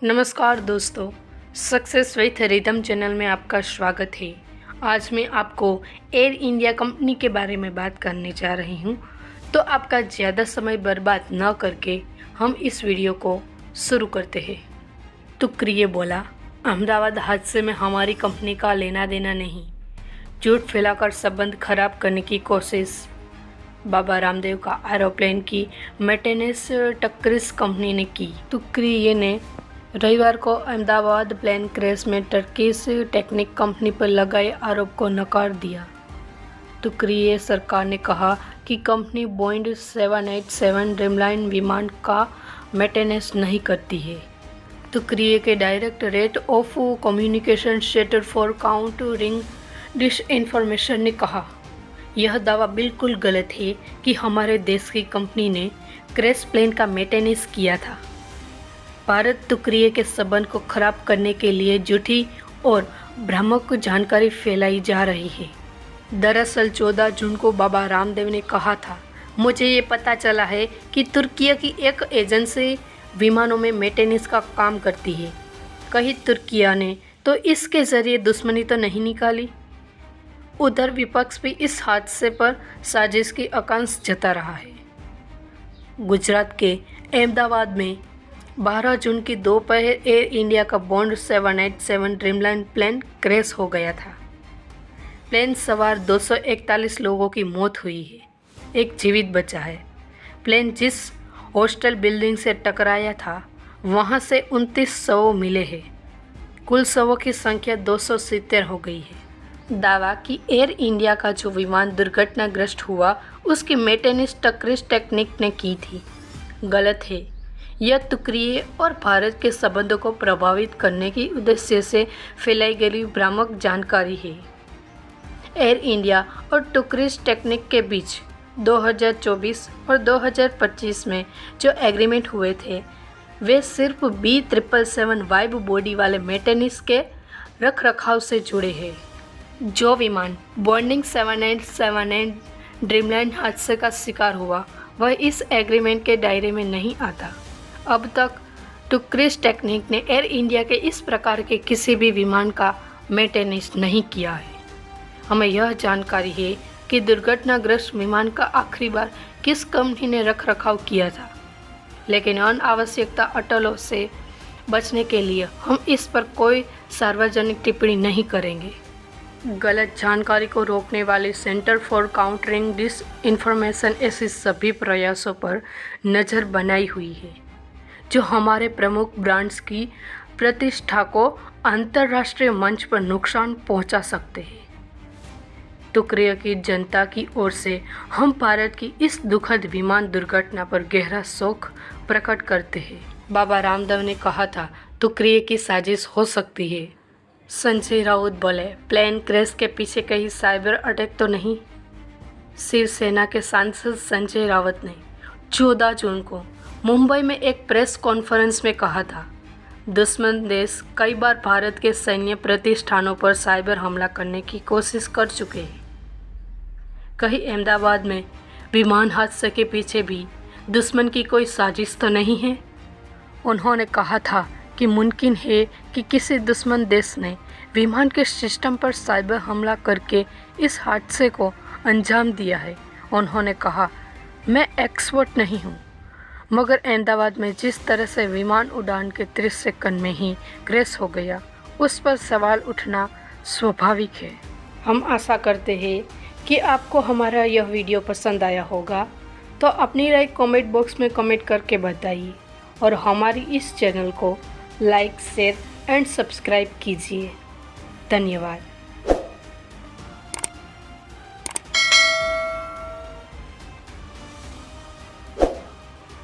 नमस्कार दोस्तों, success with rhythm channel में आपका स्वागत है। आज मैं आपको एयर इंडिया कंपनी के बारे में बात करने जा रही हूँ। तो आपका ज़्यादा समय बर्बाद न करके हम इस वीडियो को शुरू करते हैं। तुक्रिए बोला, अहमदाबाद हादसे में हमारी कंपनी का लेना देना नहीं, झूठ फैलाकर संबंध खराब करने की कोशिश। बाबा रामदेव का एरोप्लेन की मेंटेनेंस टक्रिस कंपनी ने की। तुक्रिए ने रविवार को अहमदाबाद प्लेन क्रैश में टर्किश टेक्निक कंपनी पर लगाए आरोप को नकार दिया। तुक्रिए सरकार ने कहा कि कंपनी बोइंग 787 ड्रीमलाइन विमान का मेंटेनेंस नहीं करती है। तुक्रिए के directorate of communication centre for countering disinformation ने कहा, यह दावा बिल्कुल गलत है कि हमारे देश की कंपनी ने क्रैश प्लेन का मेंटेनेंस किया था। भारत तुक्रिए के संबंध को खराब करने के लिए झूठी और भ्रामक जानकारी फैलाई जा रही है। दरअसल 14 जून को बाबा रामदेव ने कहा था, मुझे ये पता चला है कि तुर्की की एक एजेंसी विमानों में मेंटेनेंस का काम करती है। कहीं तुर्की ने तो इसके ज़रिए दुश्मनी तो नहीं निकाली। उधर विपक्ष भी इस हादसे पर साजिश की आशंका जता रहा है। गुजरात के अहमदाबाद में 12 जून की दोपहर एयर इंडिया का बोइंग 787 ड्रीमलाइन प्लेन क्रैश हो गया था। प्लेन सवार 241 लोगों की मौत हुई है, एक जीवित बचा है। प्लेन जिस हॉस्टल बिल्डिंग से टकराया था वहां से 29 शव मिले हैं। कुल शवों की संख्या 270 हो गई है। दावा कि एयर इंडिया का जो विमान दुर्घटनाग्रस्त हुआ उसकी मेंटेनेंस टक्रिस टेक्निक ने की थी, गलत है। यह तुक्रिए और भारत के संबंधों को प्रभावित करने के उद्देश्य से फैलाई गई भ्रामक जानकारी है। एयर इंडिया और टक्रिस टेक्निक के बीच 2024 और 2025 में जो एग्रीमेंट हुए थे वे सिर्फ B777 वाइब बॉडी वाले मेंटेनेंस के रखरखाव से जुड़े हैं। जो विमान बोइंग 787 ड्रीमलाइन हादसे का शिकार हुआ वह इस एग्रीमेंट के दायरे में नहीं आता। अब तक टक्रिस टेक्निक ने एयर इंडिया के इस प्रकार के किसी भी विमान का मेंटेनेंस नहीं किया है। हमें यह जानकारी है कि दुर्घटनाग्रस्त विमान का आखिरी बार किस कंपनी ने रखरखाव किया था, लेकिन अनावश्यकता अटलों से बचने के लिए हम इस पर कोई सार्वजनिक टिप्पणी नहीं करेंगे। गलत जानकारी को रोकने वाले सेंटर फॉर काउंटरिंग डिसइंफॉर्मेशन ऐसे सभी प्रयासों पर नज़र बनाई हुई है जो हमारे प्रमुख ब्रांड्स की प्रतिष्ठा को अंतर्राष्ट्रीय मंच पर नुकसान पहुंचा सकते हैं। तुक्रिए की जनता की ओर से हम भारत की इस दुखद विमान दुर्घटना पर गहरा शोक प्रकट करते हैं। बाबा रामदेव ने कहा था, तुक्रिए की साजिश हो सकती है। संजय राउत बोले, प्लेन क्रैश के पीछे कहीं साइबर अटैक तो नहीं। शिवसेना के सांसद संजय राउत ने 14 जून को मुंबई में एक प्रेस कॉन्फ्रेंस में कहा था, दुश्मन देश कई बार भारत के सैन्य प्रतिष्ठानों पर साइबर हमला करने की कोशिश कर चुके हैं। कहीं अहमदाबाद में विमान हादसे के पीछे भी दुश्मन की कोई साजिश तो नहीं है। उन्होंने कहा था कि मुमकिन है कि किसी दुश्मन देश ने विमान के सिस्टम पर साइबर हमला करके इस हादसे को अंजाम दिया है। उन्होंने कहा, मैं एक्सपर्ट नहीं हूँ, मगर अहमदाबाद में जिस तरह से विमान उड़ान के 30 सेकंड में ही क्रैश हो गया उस पर सवाल उठना स्वाभाविक है। हम आशा करते हैं कि आपको हमारा यह वीडियो पसंद आया होगा, तो अपनी राय कमेंट बॉक्स में कमेंट करके बताइए और हमारी इस चैनल को लाइक, शेयर एंड सब्सक्राइब कीजिए। धन्यवाद।